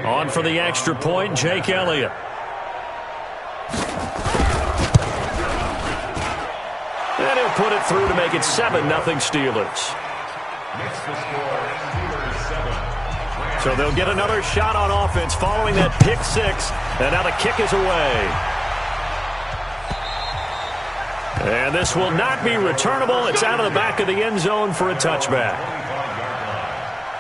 On for the extra point, Jake Elliott. And he'll put it through to make it 7-0 Steelers. So they'll get another shot on offense following that pick six. And now the kick is away. And this will not be returnable. It's out of the back of the end zone for a touchback.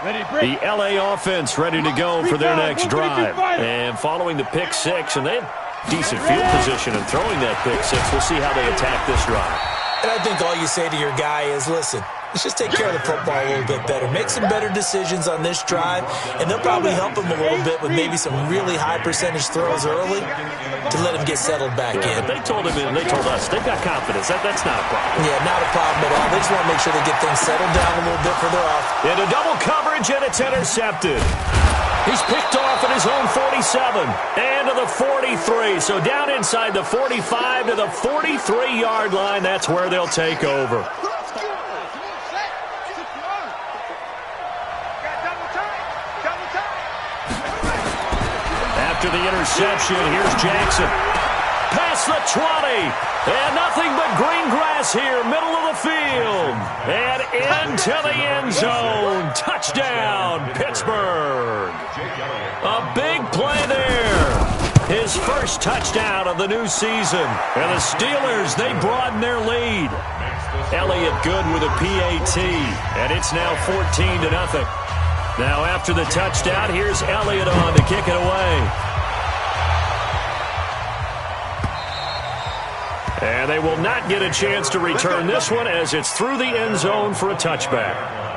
The LA offense ready to go for their next drive. And following the pick six, and they have decent field position in throwing that pick six. We'll see how they attack this drive. And I think all you say to your guy is, listen, let's just take care of the football a little bit better. Make some better decisions on this drive, and they'll probably help him a little bit with maybe some really high percentage throws early to let him get settled back in. But they told him and they told us they've got confidence. That's not a problem. Yeah, not a problem at all. They just want to make sure they get things settled down a little bit for their off. Into double coverage, and it's intercepted. He's picked off at his own 47 and to the 43. So down inside the 45 to the 43-yard line. That's where they'll take over. After the interception, here's Jackson. Past the 20. And nothing but green grass here, middle of the field. And into the end zone. Touchdown, Pittsburgh. A big play there. His first touchdown of the new season. And the Steelers, they broaden their lead. Elliott good with a PAT. And it's now 14-0. Now after the touchdown, here's Elliott on to kick it away. And they will not get a chance to return this one as it's through the end zone for a touchback.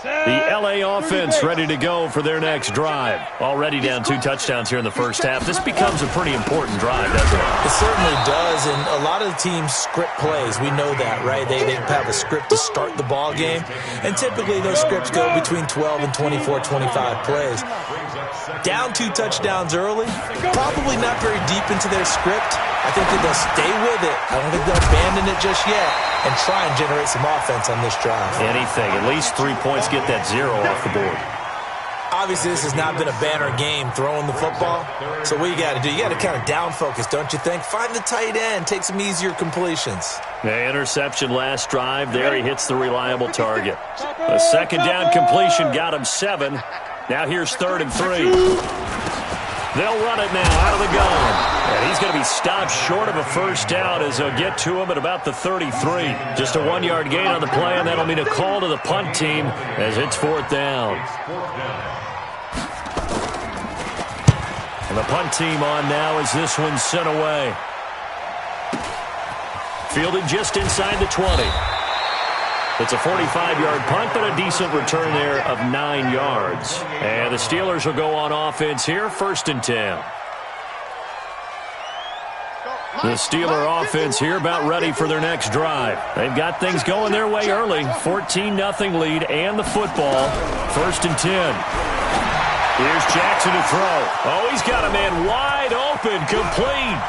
The LA offense ready to go for their next drive. Already down 2 touchdowns here in the first half. This becomes a pretty important drive, doesn't it? It certainly does, and a lot of the teams script plays. We know that, right? They have a script to start the ball game, and typically those scripts go between 12 and 24, 25 plays. Down 2 touchdowns early, probably not very deep into their script. I think that they'll stay with it. I don't think they'll abandon it just yet and try and generate some offense on this drive. Anything. At least 3 points, get that 0 off the board. Obviously, this has not been a banner game throwing the football. So what you got to do, you got to kind of down focus, don't you think? Find the tight end, take some easier completions. The interception last drive. There he hits the reliable target. A second down completion got him 7. Now here's 3rd and 3. They'll run it now out of the gun. And he's going to be stopped short of a first down as they'll get to him at about the 33. Just a 1-yard gain on the play, and that'll mean a call to the punt team as it's 4th down. And the punt team on now as this one's sent away. Fielded just inside the 20. It's a 45-yard punt, but a decent return there of 9 yards. And the Steelers will go on offense here, 1st and 10. The Steeler offense here about ready for their next drive. They've got things going their way early. 14-0 lead and the football. 1st and 10. Here's Jackson to throw. Oh, he's got a man wide open, complete.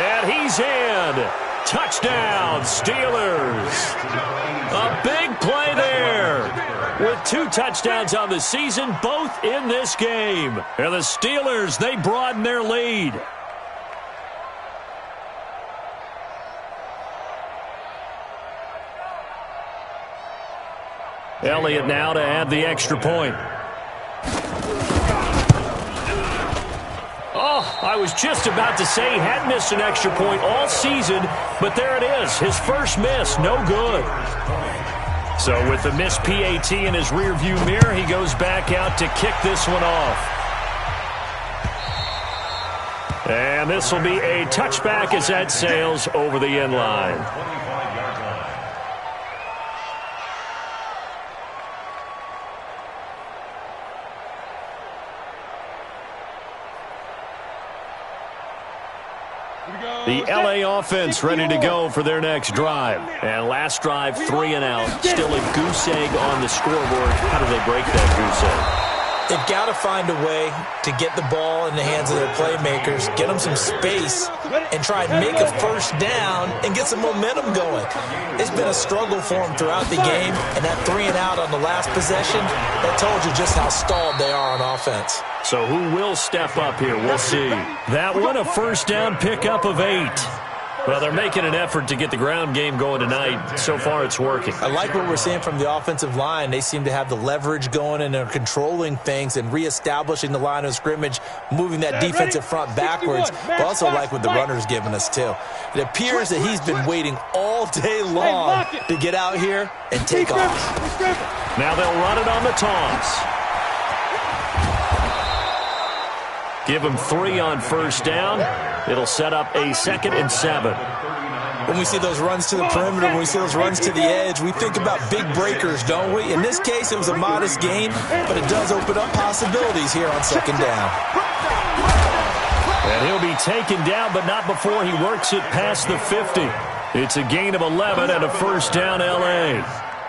And he's in. Touchdown, Steelers. A big play there. With 2 touchdowns on the season, both in this game. And the Steelers, they broaden their lead. Elliott now to add the extra point. Oh, I was just about to say he had missed an extra point all season, but there it is. His first miss, no good. So with the missed PAT in his rearview mirror, he goes back out to kick this one off. And this will be a touchback as that sails over the end line. The LA offense ready to go for their next drive. And last drive, 3 and out. Still a goose egg on the scoreboard. How do they break that goose egg? They've got to find a way to get the ball in the hands of their playmakers, get them some space, and try and make a first down and get some momentum going. It's been a struggle for them throughout the game, and that 3-and-out on the last possession, that told you just how stalled they are on offense. So who will step up here? We'll see. That one, a first down pickup of 8. Well, they're making an effort to get the ground game going tonight. So far, it's working. I like what we're seeing from the offensive line. They seem to have the leverage going, and they're controlling things and reestablishing the line of scrimmage, moving that defensive front backwards. But also like what the runner's giving us, too. It appears that he's been waiting all day long to get out here and take off. Now they'll run it on the toss. Give him 3 on first down. It'll set up a 2nd and 7. When we see those runs to the perimeter, when we see those runs to the edge, we think about big breakers, don't we? In this case, it was a modest gain, but it does open up possibilities here on 2nd down. And he'll be taken down, but not before he works it past the 50. It's a gain of 11 and a first down, L.A.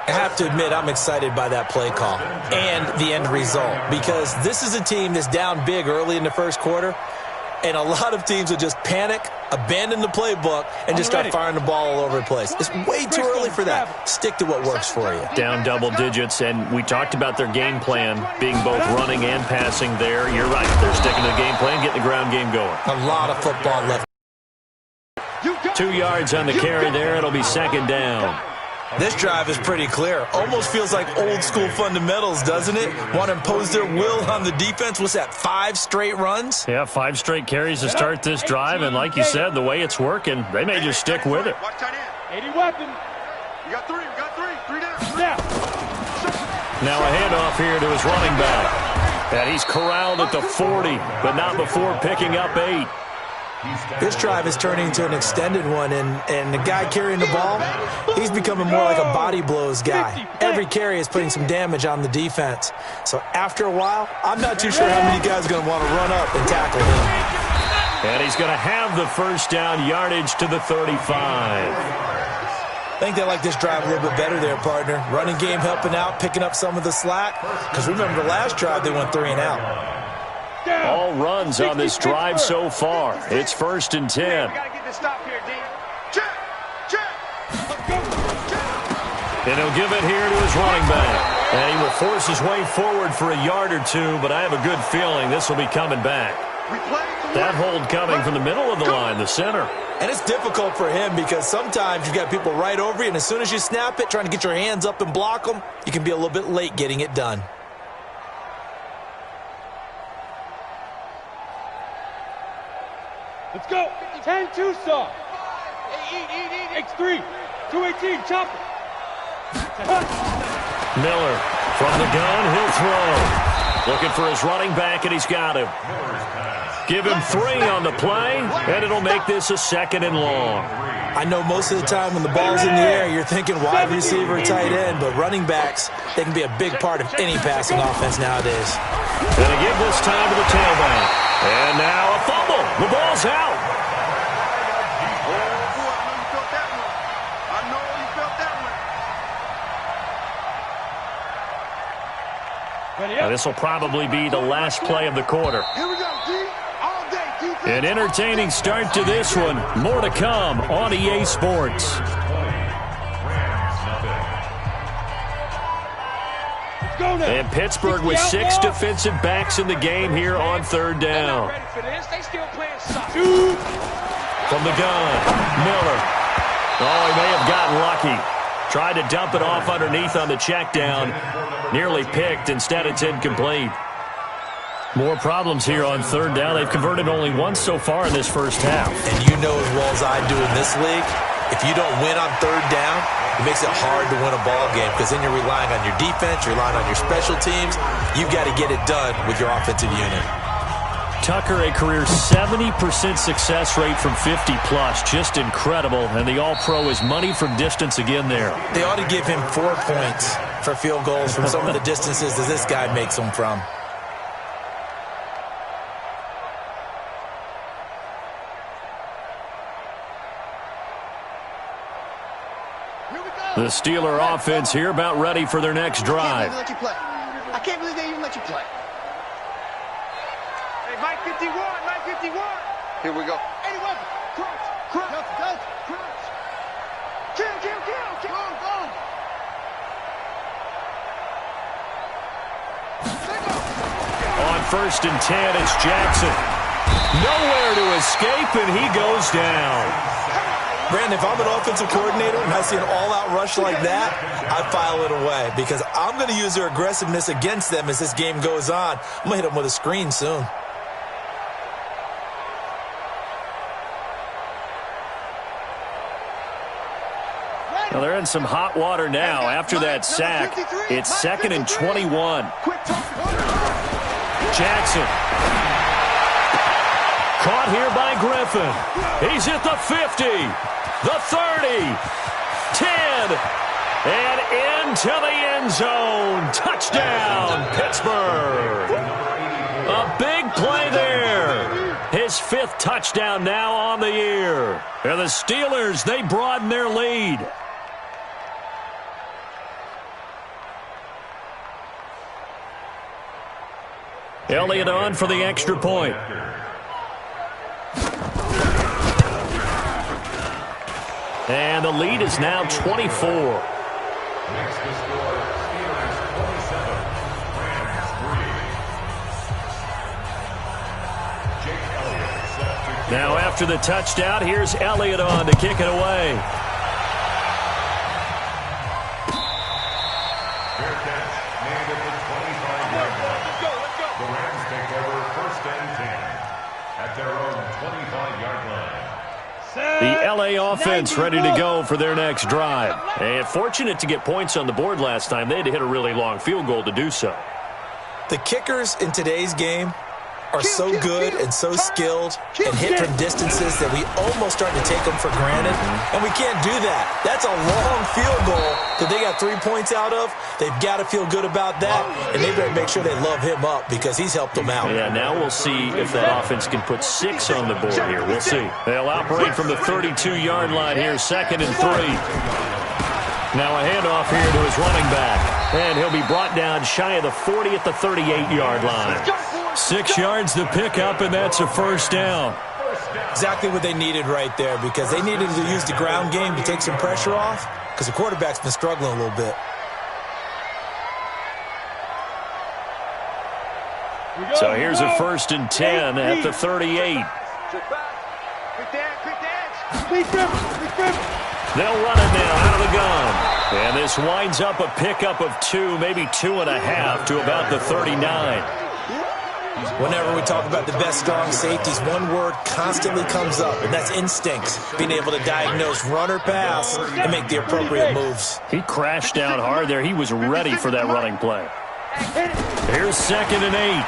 I have to admit, I'm excited by that play call and the end result, because this is a team that's down big early in the first quarter, and a lot of teams will just panic, abandon the playbook, and just start firing the ball all over the place. It's way too early for that. Stick to what works for you. Down double digits, and we talked about their game plan being both running and passing there. You're right. They're sticking to the game plan, getting the ground game going. A lot of football left. 2 yards on the carry there. It'll be 2nd down. This drive is pretty clear. Almost feels like old-school fundamentals, doesn't it? Want to impose their will on the defense. What's that, 5 straight runs? Yeah, 5 straight carries to start this drive, and like you said, the way it's working, they may just stick with it. 80 weapon. You got 3, 3 down. Now a handoff here to his running back. And he's corralled at the 40, but not before picking up 8. This drive is turning into an extended one, and the guy carrying the ball, he's becoming more like a body blows guy. Every carry is putting some damage on the defense. So after a while, I'm not too sure how many guys are going to want to run up and tackle him. And he's going to have the first down, yardage to the 35. I think they like this drive a little bit better there, partner. Running game helping out, picking up some of the slack. Because remember, the last drive they went 3-and-out. All runs on this drive so far. It's 1st and 10. And he'll give it here to his running back. And he will force his way forward for a yard or 2, but I have a good feeling this will be coming back. That hold coming from the middle of the line, the center. And it's difficult for him because sometimes you've got people right over you, and as soon as you snap it, trying to get your hands up and block them, you can be a little bit late getting it done. Let's go. 10-2 saw. X3. 218. Chop it. Miller from the gun. He'll throw. Looking for his running back, and he's got him. Give him 3 on the play, and it'll make this a 2nd and long. I know most of the time when the ball's in the air, you're thinking wide receiver, tight end, but running backs, they can be a big part of any passing offense nowadays. Gonna give this time to the tailback. And now a fumble. The ball's out. I know you felt that one. This will probably be the last play of the quarter. Here we go, D. All day, defense. An entertaining start to this one. More to come on EA Sports. And Pittsburgh with 6 defensive backs in the game here on 3rd down. From the gun, Miller. Oh, he may have gotten lucky. Tried to dump it off underneath on the check down. Nearly picked. Instead, it's incomplete. More problems here on 3rd down. They've converted only once so far in this first half. And you know as well as I do in this league, if you don't win on 3rd down, it makes it hard to win a ball game because then you're relying on your defense, you're relying on your special teams. You've got to get it done with your offensive unit. Tucker, a career 70% success rate from 50-plus. Just incredible. And the All-Pro is money from distance again there. They ought to give him 4 points for field goals from some of the distances that this guy makes them from. The Steeler offense here about ready for their next drive. I can't believe they even let you play. 951, 951. Here we go. 80 weapons. Crouch, crouch, crouch. Kill. Go. On 1st and 10, it's Jackson. Nowhere to escape, and he goes down. Brandon, if I'm an offensive coordinator and I see an all-out rush like that, I file it away because I'm going to use their aggressiveness against them as this game goes on. I'm going to hit them with a screen soon. Well, they're in some hot water now after that sack. It's 2nd and 21. Jackson. Caught here by Griffin. He's at the 50, the 30, 10, and into the end zone. Touchdown, Pittsburgh. A big play there. His 5th touchdown now on the year. And the Steelers, they broaden their lead. Elliott on for the extra point. And the lead is now 24. Next to score, Steelers 27, Rams 3. Jake Elliott set to Now after the touchdown, here's Elliott on to kick it away. fair catch made at the 25-yard line. Let's go. The Rams take over 1st and 10 at their own 25-yard line. The L.A. offense ready to go for their next drive. And fortunate to get points on the board last time. They had to hit a really long field goal to do so. The kickers in today's game are so good and so skilled and hit from distances that we almost start to take them for granted, and we can't do that. That's a long field goal that they got 3 points out of. They've got to feel good about that, and they better make sure they love him up because he's helped them out. Yeah, now we'll see if that offense can put 6 on the board here. We'll see. They'll operate from the 32-yard line here, 2nd and 3. Now a handoff here to his running back. And he'll be brought down shy of the 40 at the 38-yard line. 6 yards to pick up, and that's a 1st down. Exactly what they needed right there because they needed to use the ground game to take some pressure off because the quarterback's been struggling a little bit. So here's a 1st and 10 at the 38. They'll run it now out of the gun. And this winds up a pickup of 2, maybe 2.5 to about the 39. Whenever we talk about the best strong safeties, one word constantly comes up, and that's instincts. Being able to diagnose run or pass and make the appropriate moves. He crashed down hard there. He was ready for that running play. Here's 2nd and 8.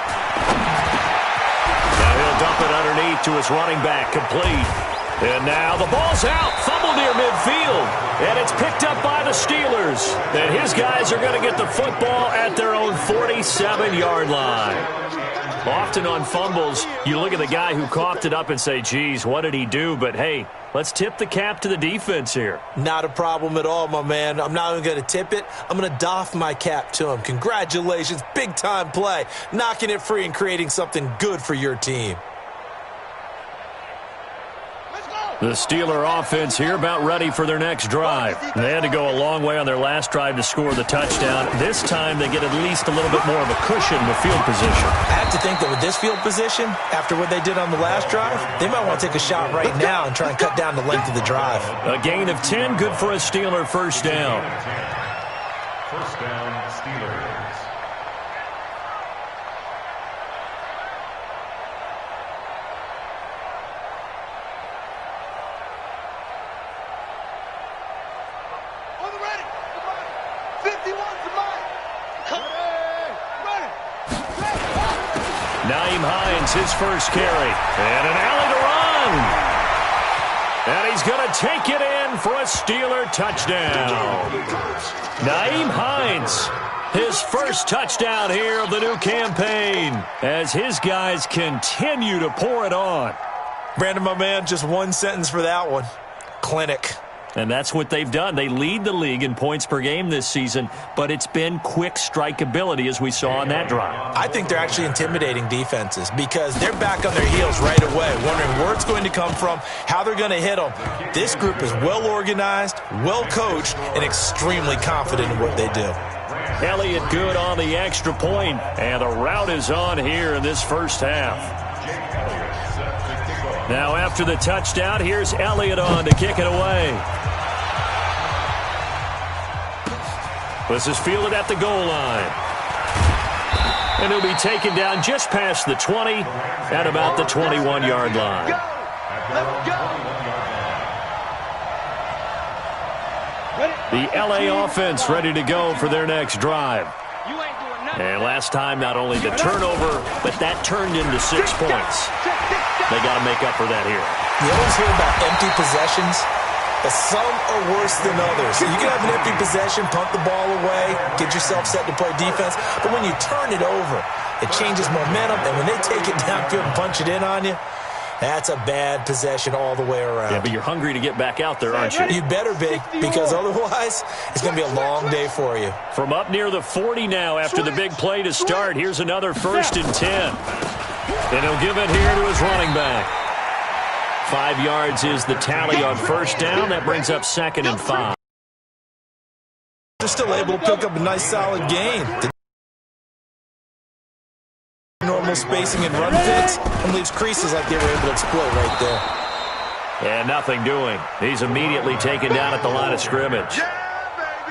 Now he'll dump it underneath to his running back, complete. And now the ball's out, fumbled near midfield, and it's picked up by the Steelers. And his guys are going to get the football at their own 47-yard line. Often on fumbles, you look at the guy who coughed it up and say, geez, what did he do? But, hey, let's tip the cap to the defense here. Not a problem at all, my man. I'm not even going to tip it. I'm going to doff my cap to him. Congratulations, big-time play. Knocking it free and creating something good for your team. The Steeler offense here about ready for their next drive. They had to go a long way on their last drive to score the touchdown. This time they get at least a little bit more of a cushion with field position. I have to think that with this field position, after what they did on the last drive, they might want to take a shot right now and try and cut down the length of the drive. A gain of 10, good for a Steeler 1st down. 1st down, Steelers. His first carry, and an alley to run. And he's going to take it in for a Steeler touchdown. Nyheim Hines, his first touchdown here of the new campaign, as his guys continue to pour it on. Brandon, my man, just one sentence for that one. Clinic. And that's what they've done. They lead the league in points per game this season, but it's been quick strikeability as we saw on that drive. I think they're actually intimidating defenses because they're back on their heels right away, wondering where it's going to come from, how they're going to hit them. This group is well organized, well coached, and extremely confident in what they do. Elliott good on the extra point, and the rout is on here in this first half. Now after the touchdown, here's Elliott on to kick it away. This is fielded at the goal line. And he'll be taken down just past the 20 at about the 21-yard line. The LA offense ready to go for their next drive. And last time, not only the turnover, but that turned into 6 points. They got to make up for that here. You always hear about empty possessions, but some are worse than others. You can have an empty possession, punt the ball away, get yourself set to play defense, but when you turn it over, it changes momentum, and when they take it downfield and punch it in on you, that's a bad possession all the way around. Yeah, but you're hungry to get back out there, aren't you? You better be, because otherwise it's going to be a long day for you. From up near the 40 now after the big play to start, here's another 1st and 10. And he'll give it here to his running back. 5 yards is the tally on 1st down. That brings up 2nd and 5. They're still able to pick up a nice solid gain. Normal spacing and run fits and leaves creases like they were able to exploit right there. And nothing doing. He's immediately taken down at the line of scrimmage.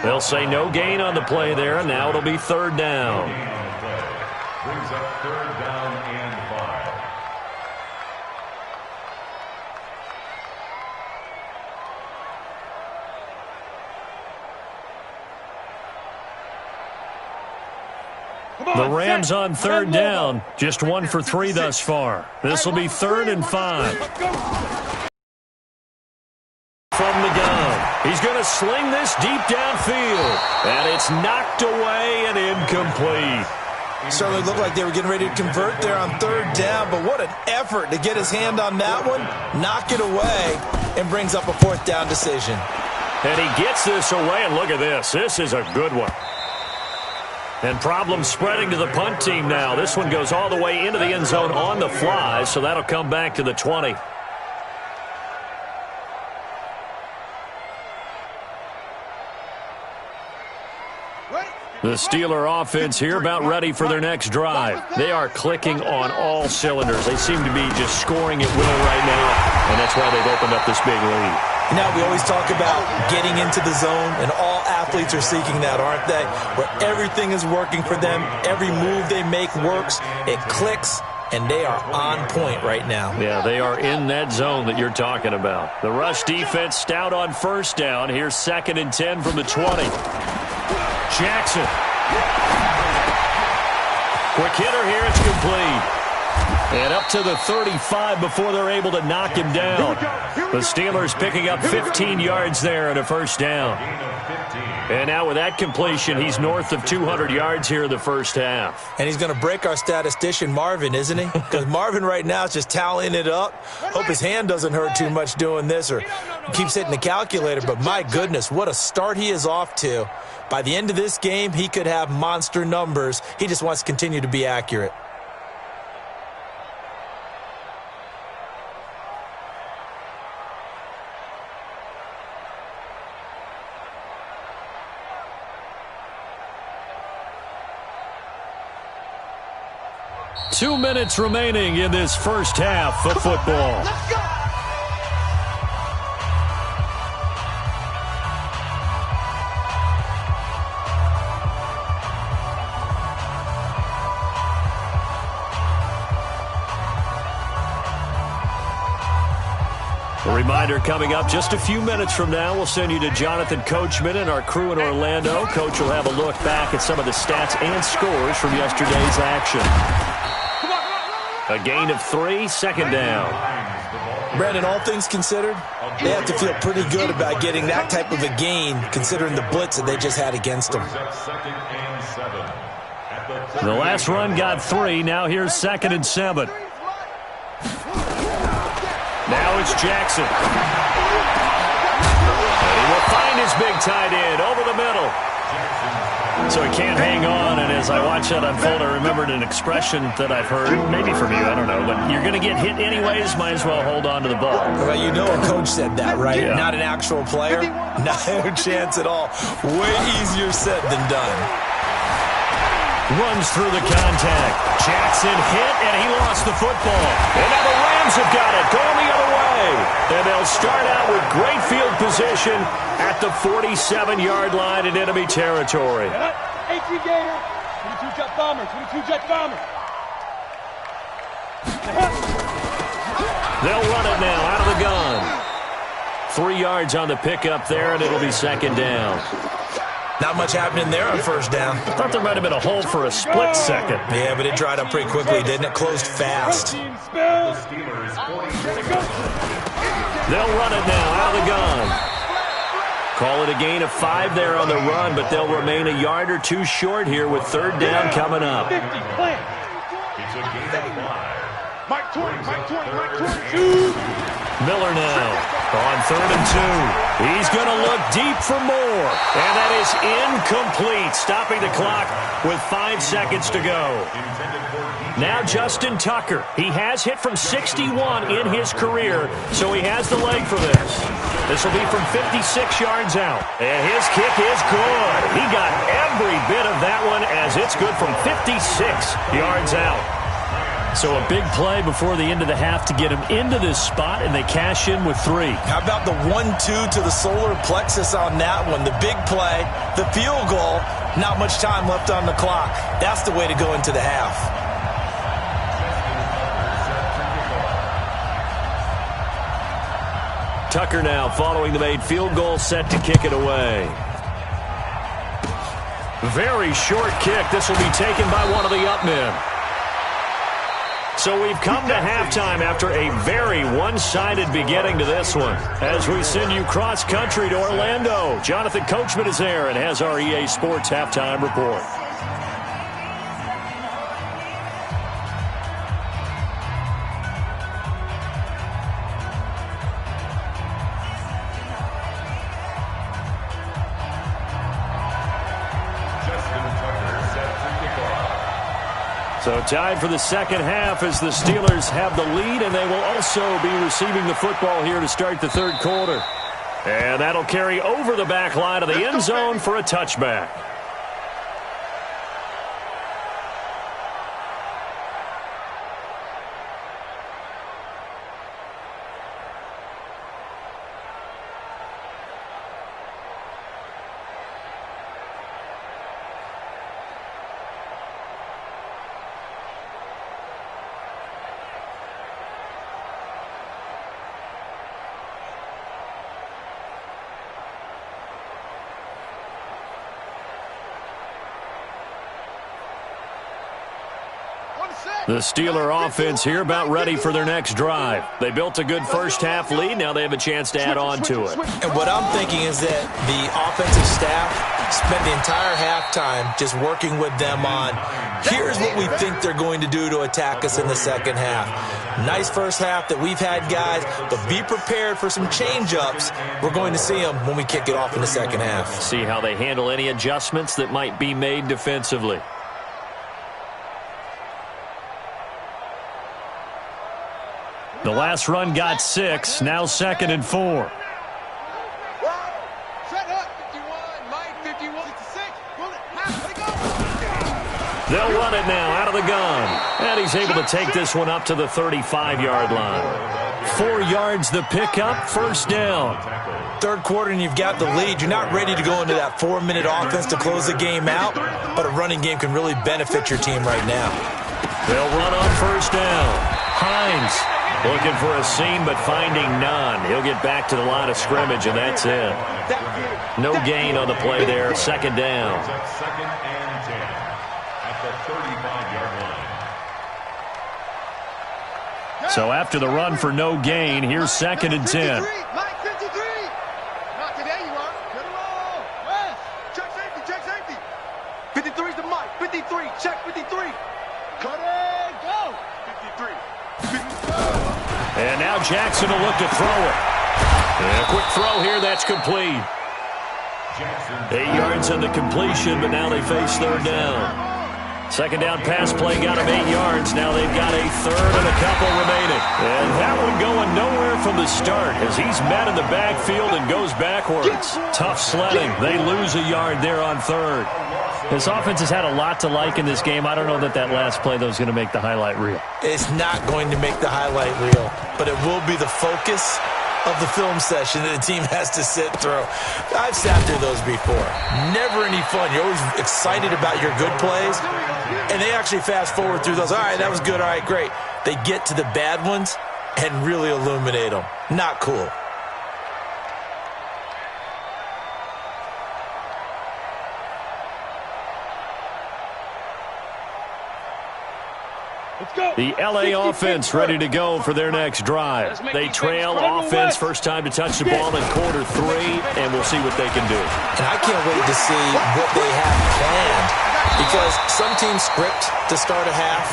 They'll say no gain on the play there, and now it'll be 3rd down. Brings up 3rd down and 5. The Rams on 3rd down, just 1 for 3 thus far. This will be 3rd and 5. From the gun, he's going to sling this deep downfield, and it's knocked away and incomplete. Certainly looked like they were getting ready to convert there on 3rd down, but what an effort to get his hand on that one, knock it away, and brings up a 4th down decision. And he gets this away, and look at this. This is a good one. And problems spreading to the punt team now. This one goes all the way into the end zone on the fly, so that'll come back to the 20. The Steeler offense here about ready for their next drive. They are clicking on all cylinders. They seem to be just scoring at will right now, and that's why they've opened up this big lead. Now we always talk about getting into the zone, and all athletes are seeking that, aren't they? Where everything is working for them, every move they make works, it clicks, and they are on point right now. Yeah, they are in that zone that you're talking about. The rush defense stout on 1st down. Here's 2nd and 10 from the 20. Jackson. Quick hitter here, it's complete. And up to the 35 before they're able to knock him down. The Steelers picking up 15 yards there and a 1st down. And now with that completion, he's north of 200 yards here in the 1st half. And he's going to break our statistician Marvin, isn't he? Because Marvin right now is just tallying it up. Hope his hand doesn't hurt too much doing this or keeps hitting the calculator. But my goodness, what a start he is off to. By the end of this game, he could have monster numbers. He just wants to continue to be accurate. Two minutes remaining in this first half of football. Let's go! A reminder coming up just a few minutes from now, we'll send you to Jonathan Coachman and our crew in Orlando. Coach will have a look back at some of the stats and scores from yesterday's action. A gain of 3, 2nd down. Brandon, all things considered, they have to feel pretty good about getting that type of a gain considering the blitz that they just had against them. The last run got 3. Now here's 2nd and 7. Now it's Jackson. And he will find his big tight end over the middle. So he can't hang on, and as I watch that unfold, I remembered an expression that I've heard, maybe from you, I don't know, but you're going to get hit anyways, might as well hold on to the ball. Well, you know a coach said that, right? Yeah. Not an actual player. Not a chance at all. Way easier said than done. Runs through the contact. Jackson hit, and he lost the football. And now the Rams have got it, going the other way. And they'll start out with great field position at the 47-yard line in enemy territory. 18 Gator, 22 Jet Bombers, 22 Jet Bombers. They'll run it now out of the gun. 3 yards on the pickup there, and it'll be second down. Not much happening there on first down. I thought there might have been a hole for a split second. Yeah, but it dried up pretty quickly, didn't it? Closed fast. The Steelers 40. They'll run it now out of the gun. Call it a gain of 5 there on the run, but they'll remain a yard or two short here with third down coming up. 50, plant. It's a gain of 5. Mike 20, Mike 20, Mike 22. Miller now on third and 2. He's going to look deep for more. And that is incomplete, stopping the clock with 5 seconds to go. Now Justin Tucker. He has hit from 61 in his career, so he has the leg for this. This will be from 56 yards out. And his kick is good. He got every bit of that one as it's good from 56 yards out. So a big play before the end of the half to get him into this spot, and they cash in with 3. How about the 1-2 to the solar plexus on that one? The big play, the field goal, not much time left on the clock. That's the way to go into the half. Tucker now following the made field goal, set to kick it away. Very short kick. This will be taken by one of the up men. So we've come to halftime after a very one-sided beginning to this one. As we send you cross-country to Orlando, Jonathan Coachman is there and has our EA Sports halftime report. So tied for the second half as the Steelers have the lead, and they will also be receiving the football here to start the third quarter. And that'll carry over the back line of the end zone for a touchback. The Steeler offense here about ready for their next drive. They built a good first-half lead. Now they have a chance to add on to it. And what I'm thinking is that the offensive staff spent the entire halftime just working with them on, here's what we think they're going to do to attack us in the second half. Nice first half that we've had, guys, but be prepared for some change-ups. We're going to see them when we kick it off in the second half. See how they handle any adjustments that might be made defensively. The last run got 6, now 2nd and 4. They'll run it now out of the gun. And he's able to take this one up to the 35-yard line. 4 yards the pickup, first down. Third quarter and you've got the lead. You're not ready to go into that 4-minute offense to close the game out, but a running game can really benefit your team right now. They'll run on first down. Hines looking for a seam, but finding none. He'll get back to the line of scrimmage, and that's it. No gain on the play there. Second down. Second and 10 at the 35-yard line. So after the run for no gain, here's 2nd and 10. Mike 53. Not today, you are. Get him all. West. Check safety, check safety. 53's the Mike. 53. Check 53. Cut it. Go. 53. And now Jackson will look to throw it. And quick throw here. That's complete. 8 yards on the completion, but now they face third down. Second down pass play got them 8 yards. Now they've got a third and a couple remaining. And that one going nowhere from the start as he's met in the backfield and goes backwards. Tough sledding. They lose a yard there on third. This offense has had a lot to like in this game. I don't know that last play, though, is going to make the highlight reel. It's not going to make the highlight reel, but it will be the focus of the film session that the team has to sit through. I've sat through those before. Never any fun. You're always excited about your good plays, and they actually fast forward through those. All right, that was good. All right, great. They get to the bad ones and really illuminate them. Not cool. The L.A. offense ready to go for their next drive. They trail offense, first time to touch the ball in quarter 3, and we'll see what they can do. And I can't wait to see what they have planned, because some teams script to start a half.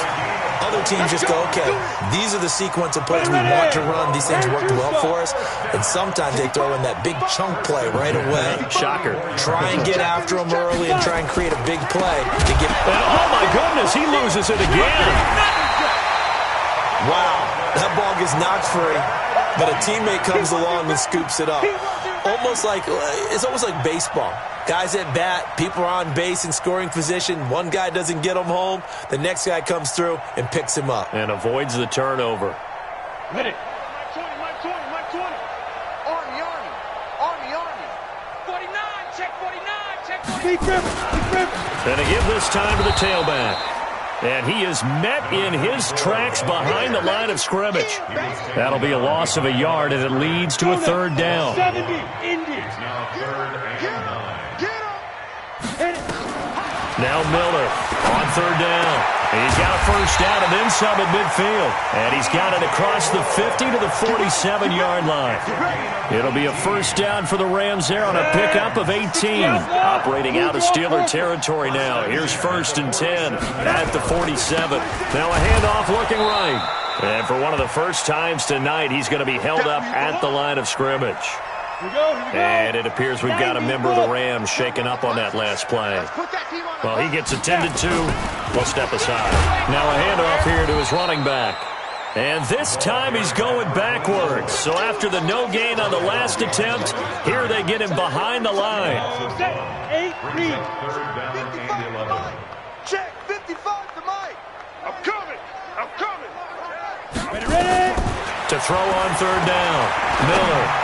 Other teams just go, okay, these are the sequence of plays we want to run. These things worked well for us. And sometimes they throw in that big chunk play right away. Shocker. Try and get after them early and try and create a big play to get. And oh, my goodness, he loses it again. Wow, that ball gets knocked free, but a teammate comes along and scoops it up. It's almost like baseball. Guys at bat, people are on base in scoring position. One guy doesn't get him home. The next guy comes through and picks him up. And avoids the turnover. Ready. Mike 20. Army. 49, check 49, check 49. Keep gripping. And they give this time to the tailback. And he is met in his tracks behind the line of scrimmage. That'll be a loss of a yard, and it leads to a third down. 70, Indy. Now Miller on third down. He's got a first down and then some at midfield. And he's got it across the 50 to the 47-yard line. It'll be a first down for the Rams there on a pickup of 18. Operating out of Steeler territory now. Here's 1st and 10 at the 47. Now a handoff looking right. And for one of the first times tonight, he's going to be held up at the line of scrimmage. Here we go. And it appears we've got a member of the Rams shaken up on that last play. Well, he gets attended to. We'll step aside. Now a handoff here to his running back. And this time he's going backwards. So after the no gain on the last attempt, here they get him behind the line. 8, read. 55, check 55 to Mike. I'm coming. Ready. To throw on third down. Miller.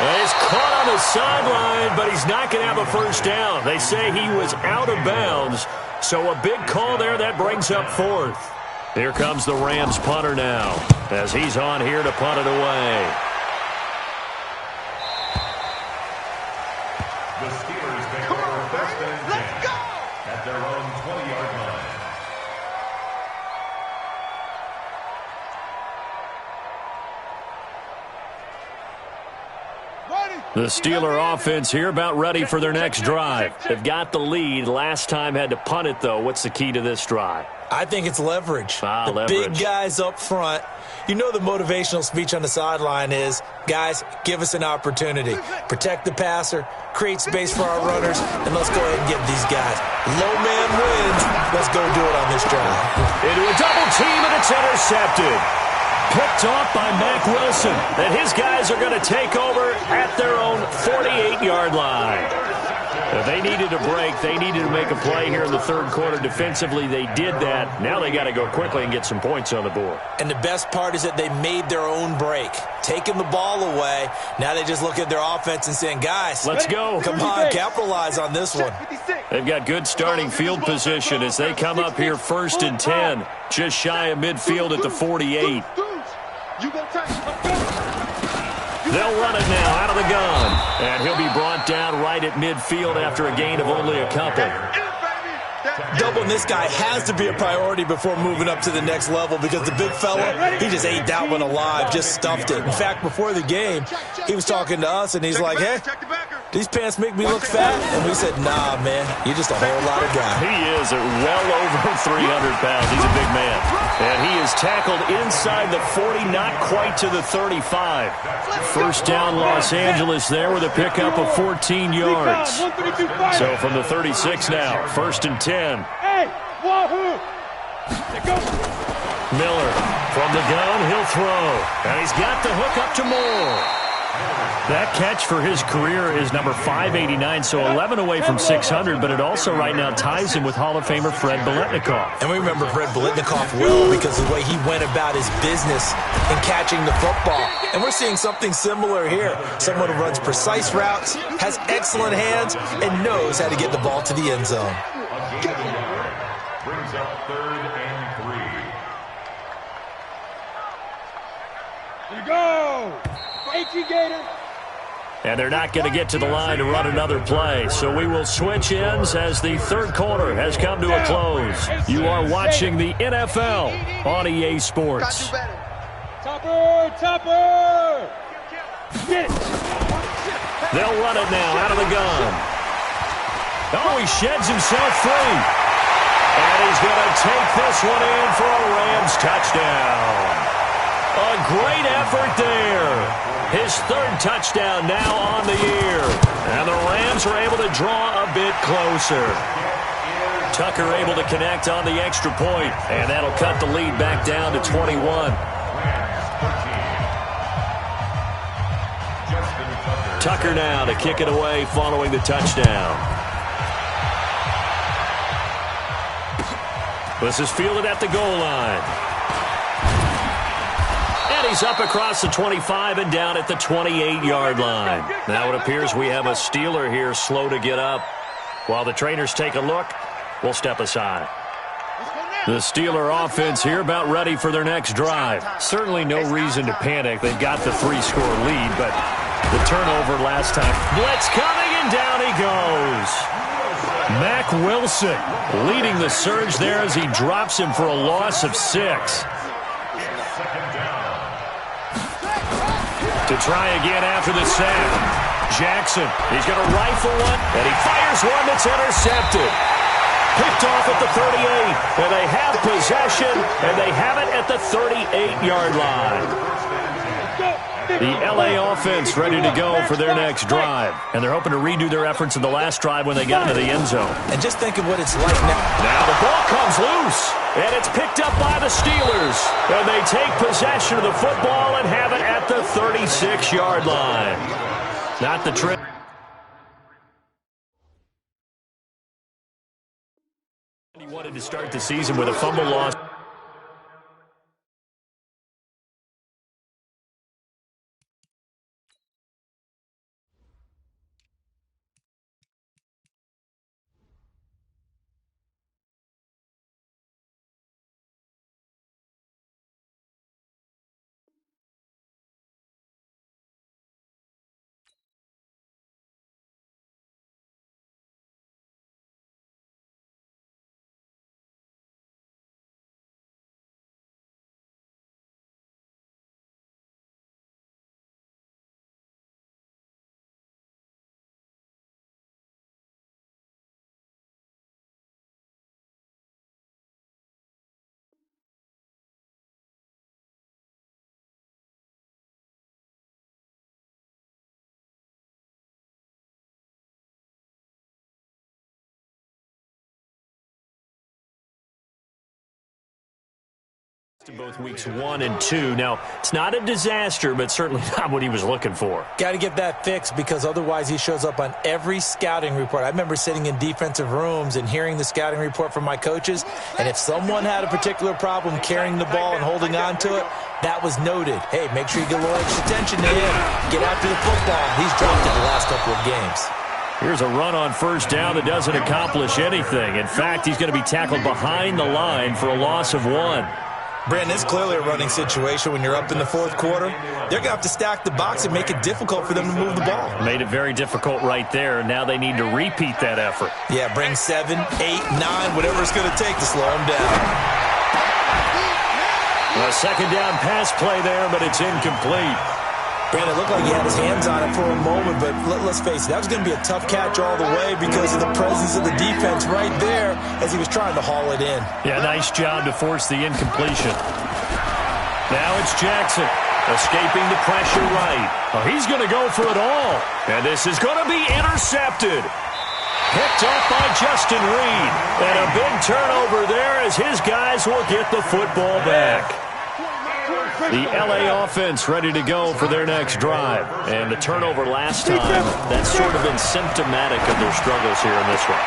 He's caught on the sideline, but he's not going to have a first down. They say he was out of bounds, so a big call there. That brings up 4th. Here comes the Rams punter now, as he's on here to punt it away. The Steelers take over 1st and 10 at their own 20-yard line. The Steeler offense here about ready for their next drive. They've got the lead. Last time had to punt it, though. What's the key to this drive? I think it's leverage. The leverage. Big guys up front. You know the motivational speech on the sideline is, guys, give us an opportunity. Protect the passer, create space for our runners, and let's go ahead and get these guys. Low man wins. Let's go do it on this drive. Into a double team, and it's intercepted. Picked off by Mack Wilson. And his guys are going to take over at their own 48-yard line. If they needed a break, they needed to make a play here in the third quarter. Defensively, they did that. Now they got to go quickly and get some points on the board. And the best part is that they made their own break. Taking the ball away. Now they just look at their offense and saying, guys, let's go. Come on, capitalize on this one. They've got good starting field position as they come up here 1st and 10. Just shy of midfield at the 48. They'll run it now out of the gun. And he'll be brought down right at midfield after a gain of only a couple. Doubling this guy has to be a priority before moving up to the next level, because the big fella, he just ate that one alive, just stuffed it. In fact, before the game, he was talking to us, and he's like, hey, these pants make me look fat? And we said, nah, man, you're just a whole lot of guy. He is well over 300 pounds. He's a big man. And he is tackled inside the 40, not quite to the 35. First down, Los Angeles there with a pickup of 14 yards. So from the 36 now, 1st and 10. Hey, wahoo! Miller from the gun, he'll throw. And he's got the hook up to Moore. That catch for his career is number 589, so 11 away from 600, but it also right now ties him with Hall of Famer Fred Biletnikoff. And we remember Fred Biletnikoff well because of the way he went about his business in catching the football. And we're seeing something similar here. Someone who runs precise routes, has excellent hands, and knows how to get the ball to the end zone. Brings up 3rd and 3. Here you go! H.E. Gator! And they're not going to get to the line to run another play. So we will switch ends as the third quarter has come to a close. You are watching the NFL on EA Sports. Topper! Topper! Get it! They'll run it now out of the gun. Oh, he sheds himself free. And he's going to take this one in for a Rams touchdown. A great effort there. His 3rd touchdown now on the year. And the Rams are able to draw a bit closer. Tucker able to connect on the extra point, and that'll cut the lead back down to 21. Tucker now to kick it away following the touchdown. This is fielded at the goal line. And he's up across the 25 and down at the 28-yard line. Now it appears we have a Steeler here slow to get up. While the trainers take a look, we'll step aside. The Steeler offense here about ready for their next drive. Certainly no reason to panic. They've got the 3-score lead, but the turnover last time. Blitz coming, and down he goes. Mack Wilson leading the surge there as he drops him for a loss of 6. To try again after the sack. Jackson, he's going to rifle one, and he fires one that's intercepted. Picked off at the 38, and they have possession, and they have it at the 38-yard line. The L.A. offense ready to go for their next drive, and they're hoping to redo their efforts in the last drive when they got into the end zone. And just think of what it's like now. Now the ball comes loose, and it's picked up by the Steelers, and they take possession of the football and have it at the 36-yard line. Not the trip. He wanted to start the season with a fumble loss. Both weeks 1 and 2. Now, it's not a disaster, but certainly not what he was looking for. Got to get that fixed because otherwise he shows up on every scouting report. I remember sitting in defensive rooms and hearing the scouting report from my coaches, and if someone had a particular problem carrying the ball and holding on to it, that was noted. Hey, make sure you get a little extra attention to him. Get after the football. He's dropped it the last couple of games. Here's a run on first down that doesn't accomplish anything. In fact, he's going to be tackled behind the line for a loss of 1. Brandon, it's clearly a running situation when you're up in the 4th quarter. They're going to have to stack the box and make it difficult for them to move the ball. Made it very difficult right there. Now they need to repeat that effort. Yeah, bring 7, 8, 9, whatever it's going to take to slow them down. A second down pass play there, but it's incomplete. Brandon, it looked like he had his hands on it for a moment, but let's face it, that was going to be a tough catch all the way because of the presence of the defense right there as he was trying to haul it in. Yeah, nice job to force the incompletion. Now it's Jackson, escaping the pressure right. Oh, he's going to go for it all. And this is going to be intercepted. Picked off by Justin Reed. And a big turnover there as his guys will get the football back. The LA offense ready to go for their next drive. And the turnover last time, that's sort of been symptomatic of their struggles here in this one.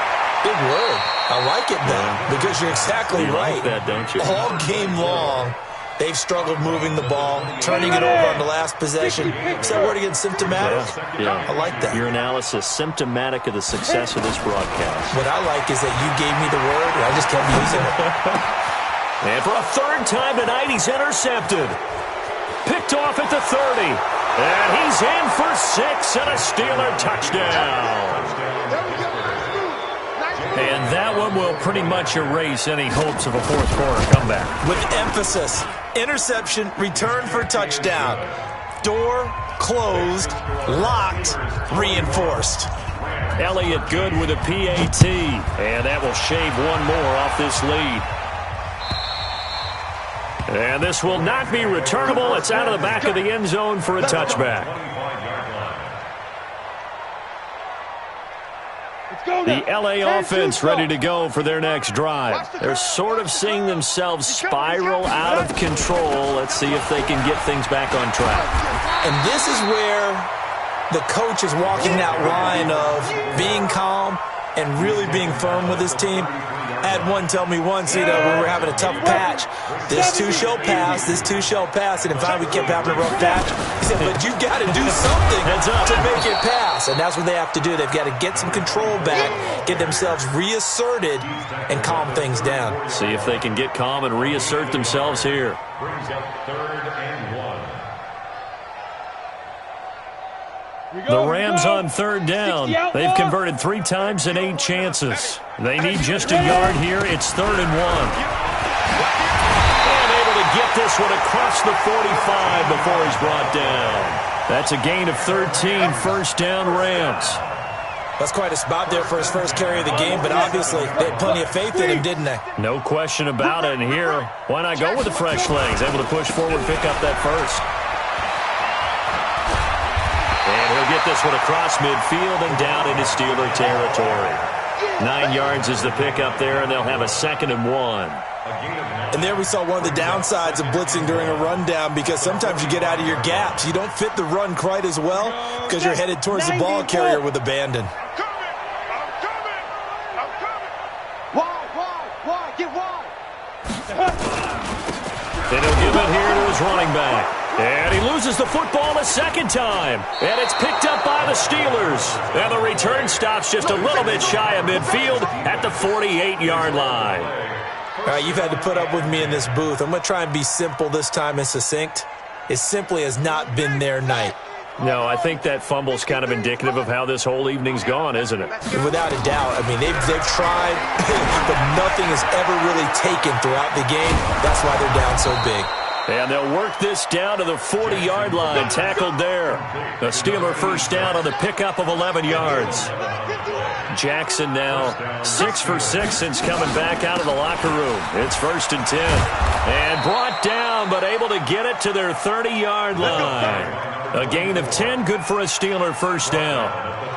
Big word. I like it, though, because you're exactly right. You like that, don't you? All game long, they've struggled moving the ball, turning it over on the last possession. Is that word again, symptomatic? Yeah. I like that. Your analysis, symptomatic of the success of this broadcast. What I like is that you gave me the word, and I just kept using it. And for a third time tonight, he's intercepted. Picked off at the 30. And he's in for 6 and a Steeler touchdown. And that one will pretty much erase any hopes of a fourth quarter comeback. With emphasis, interception, return for touchdown. Door closed, locked, reinforced. Elliott good with a PAT. And that will shave one more off this lead. And this will not be returnable. It's out of the back of the end zone for a touchback. The LA offense ready to go for their next drive. They're sort of seeing themselves spiral out of control. Let's see if they can get things back on track. And this is where the coach is walking that line of being calm and really being firm with his team. I had one tell me once, when we were having a tough patch, this too shall pass, this too shall pass, and in fact we kept having a rough patch. He said, but you got to do something to make it pass, and that's what they have to do. They've got to get some control back, get themselves reasserted, and calm things down. See if they can get calm and reassert themselves here. Brings up 3rd and 1. The Rams on 3rd down. They've converted 3 times in 8 chances. They need just a yard here. It's 3rd and 1. And able to get this one across the 45 before he's brought down. That's a gain of 13, first down Rams. That's quite a spot there for his first carry of the game, but obviously they had plenty of faith in him, didn't they? No question about it. And here, why not go with the fresh legs? Able to push forward, pick up that first. And he'll get this one across midfield and down into Steeler territory. 9 yards is the pickup there, and they'll have a 2nd and 1. And there we saw one of the downsides of blitzing during a rundown, because sometimes you get out of your gaps. You don't fit the run quite as well because you're headed towards the ball carrier with abandon. Why? Get wide. And he'll give it here to his running back. And he loses the football a 2nd time. And it's picked up by the Steelers. And the return stops just a little bit shy of midfield at the 48-yard line. All right, you've had to put up with me in this booth. I'm going to try and be simple this time and succinct. It simply has not been their night. No, I think that fumble's kind of indicative of how this whole evening's gone, isn't it? Without a doubt. I mean, they've tried, but nothing has ever really taken throughout the game. That's why they're down so big. And they'll work this down to the 40-yard line, tackled there. A Steeler first down on the pickup of 11 yards. Jackson now 6 for 6 since coming back out of the locker room. It's 1st and 10. And brought down, but able to get it to their 30-yard line. A gain of 10, good for a Steeler first down.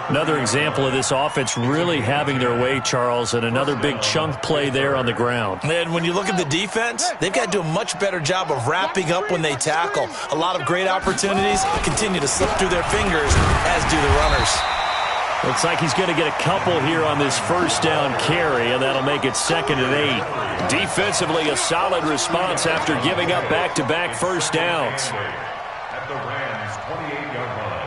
Another example of this offense really having their way, Charles, and another big chunk play there on the ground. And when you look at the defense, they've got to do a much better job of wrapping up when they tackle. A lot of great opportunities continue to slip through their fingers, as do the runners. Looks like he's going to get a couple here on this first down carry, and that'll make it 2nd and 8. Defensively, a solid response after giving up back-to-back first downs. At the Rams' 28-yard line.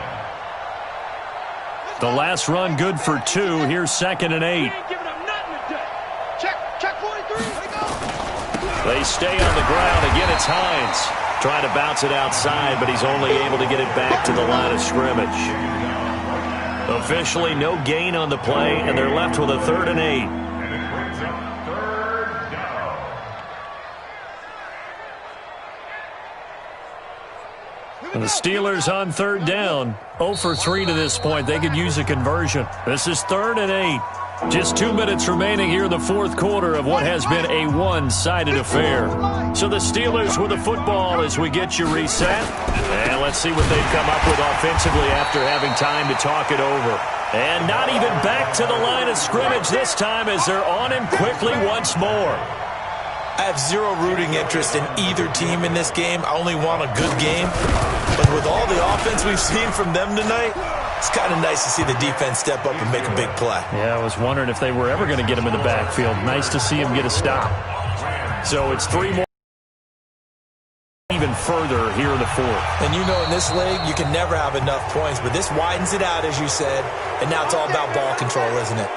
The last run good for 2. Here's 2nd and 8. Check 43. They stay on the ground. Again, it's Hines. Trying to bounce it outside, but he's only able to get it back to the line of scrimmage. Officially, no gain on the play, and they're left with a 3rd and 8. And it brings up 3rd down. And the Steelers on third down. 0 for 3 to this point. They could use a conversion. This is 3rd and 8. Just 2 minutes remaining here in the fourth quarter of what has been a one-sided affair. So the Steelers with the football as we get you reset. And let's see what they've come up with offensively after having time to talk it over. And not even back to the line of scrimmage this time as they're on him quickly once more. I have zero rooting interest in either team in this game. I only want a good game. But with all the offense we've seen from them tonight, it's kind of nice to see the defense step up and make a big play. Yeah, I was wondering if they were ever going to get him in the backfield. Nice to see him get a stop. So it's 3 more. Even further here in the fourth. And you know in this league, you can never have enough points. But this widens it out, as you said. And now it's all about ball control, isn't it?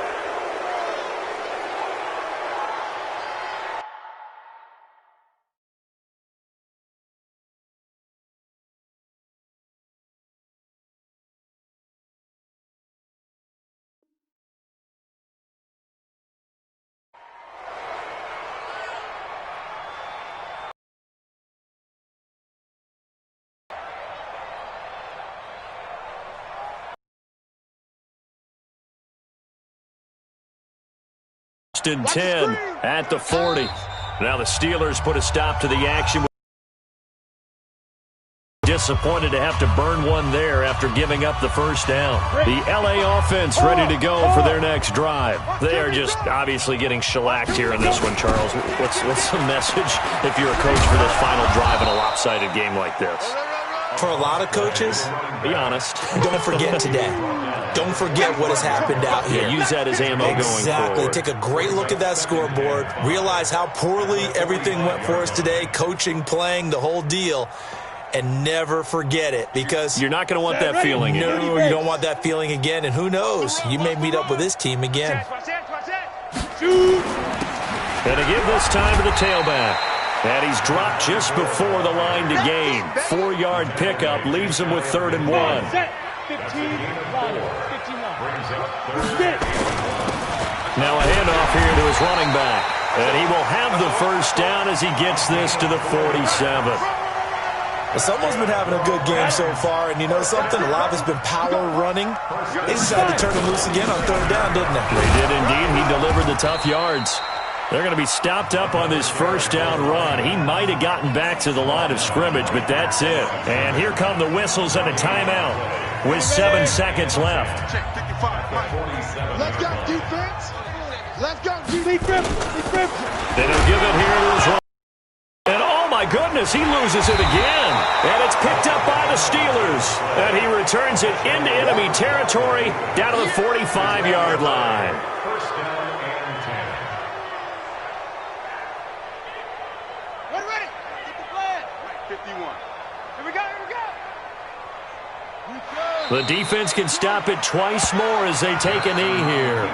And 10 at the 40. Now the Steelers put a stop to the action. Disappointed to have to burn one there after giving up the first down. The LA offense ready to go for their next drive. They are just obviously getting shellacked here in this one, Charles. What's the message if you're a coach for this final drive in a lopsided game like this? For a lot of coaches, be honest. Don't forget today. Don't forget what has happened out here. Yeah, use that as ammo going forward. Exactly. Take a great look at that scoreboard. Realize how poorly everything went for us today. Coaching, playing, the whole deal. And never forget it, because you're not going to want that feeling again. No, you don't want that feeling again. And who knows? You may meet up with this team again. And to give this time to the tailback. And he's dropped just before the line to gain. 4-yard pickup leaves him with 3rd and 1. 15 line. Now a handoff here to his running back. And he will have the first down as he gets this to the 47. Well, someone's been having a good game so far, and you know something? A lot of it's been power running. They decided to turn him loose again on 3rd down, didn't they? They did indeed. He delivered the tough yards. They're going to be stopped up on this first down run. He might have gotten back to the line of scrimmage, but that's it. And here come the whistles and a timeout with 7 seconds left. Check 55. Let's go, defense. Let's go, defense. Then he'll give it here to his run. And oh my goodness, he loses it again. And it's picked up by the Steelers. And he returns it into enemy territory down to the 45-yard line. First down and 10. Ready. Get the flag. 51. Here we go. The defense can stop it twice more as they take a knee here.